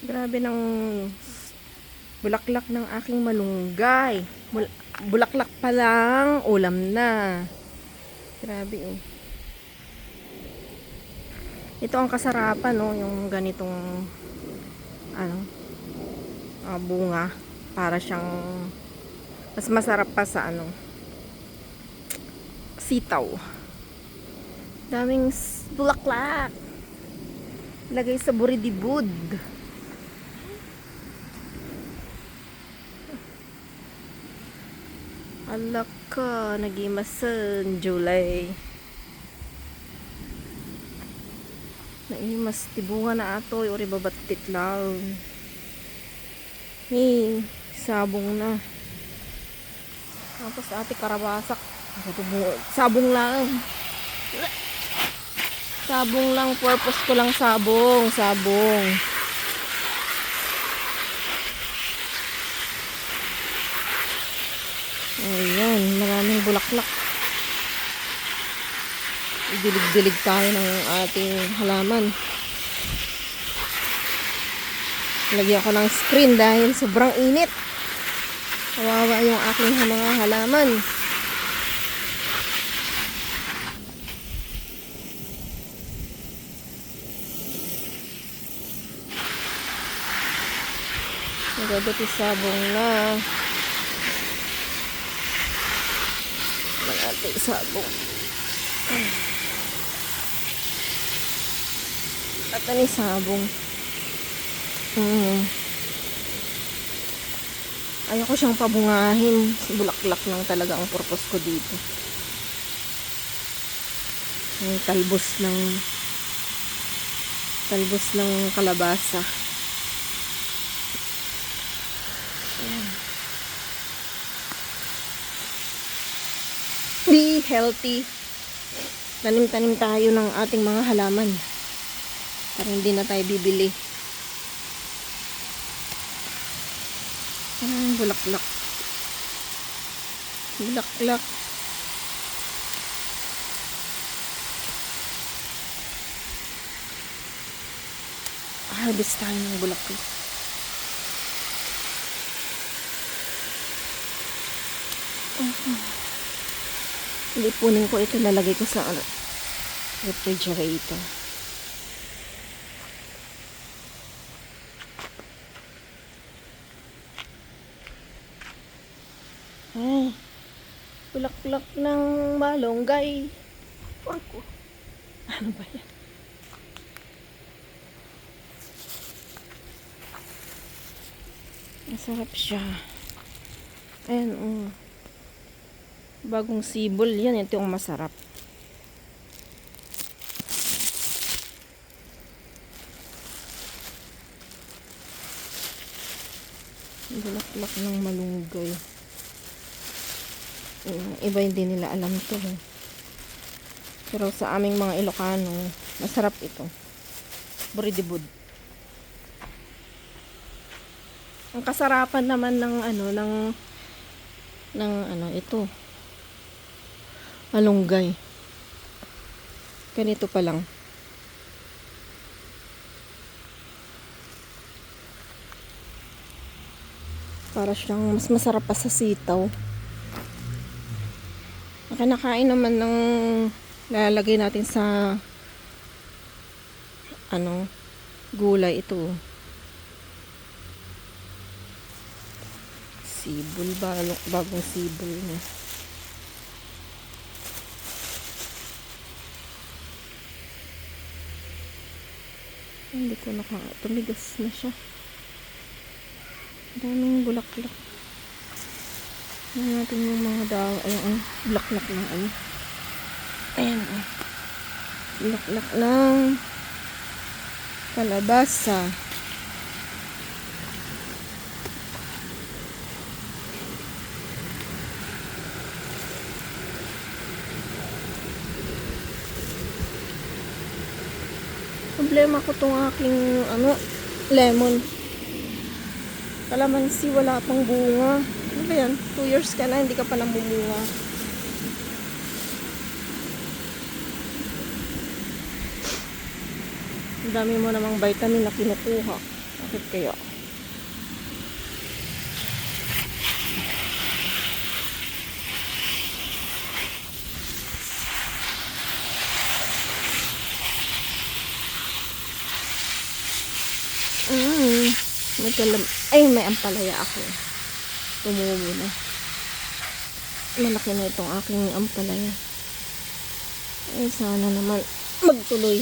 Grabe ng bulaklak ng aking malunggay. Bulaklak pa lang, ulam na. Grabe eh. Ito ang kasarapan, no, yung ganitong ano, bunga. Para siyang mas masarap pa sa ano, sitaw. Daming bulaklak. Lagay sa buridibud. Alak ka, nagimasan, July. Naimas, tibunga na ato, uri babatit lang. Ni, sabong na. Tapos ate karabasak. Sabong lang. Sabong lang, purpose ko lang sabong. Sabong. Ayan, maraming bulaklak. Dilig-dilig tayo ng ating halaman. Lagyan ko ng screen dahil sobrang init. Kawawa yung aking mga halaman. Nagagati sabong na. Manati sabong. At ano yung sabong? Ayoko siyang pabungahin. Bulaklak lang talaga ang purpose ko dito. Yung talbos ng kalabasa. Be healthy. Tanim-tanim tayo ng ating mga halaman. Para hindi na tayo bibili. Bulaklak. Bulaklak. Harvest tayo ng bulaklak. Ipunin ko ito, lalagay ko sa refrigerator. Ay, bulaklak ng malunggay. Porko. Ano ba yan? Masarap siya. Ayan, bagong sibol. Yan, ito yung masarap. Bulaklak ng malunggay. Iba hindi nila alam to. Pero sa aming mga Ilocano, masarap ito. Buridibud. Ang kasarapan naman ng ito. Malunggay. Ganito pa lang. Para siyang mas masarap pa sa sitaw. Nakanakain naman ng lalagay natin sa gulay ito. Sibol, bagong sibol na. Hindi ko tumigas na siya. Daming bulaklak. Tingnan natin yung mga daw. Ayan, bulaklak na Ayan, bulaklak ng kalabasa. Problema ko tong aking lemon. Kalamansi, wala pang bunga. Ano ba yan? 2 years ka na, hindi ka pa namumunga. Ang dami mo namang vitamin na kinukuha. Bakit kaya? May kalam... Ay, may ampalaya ako. Tumubo na. Malaki na itong aking ampalaya. Ay, sana naman magtuloy.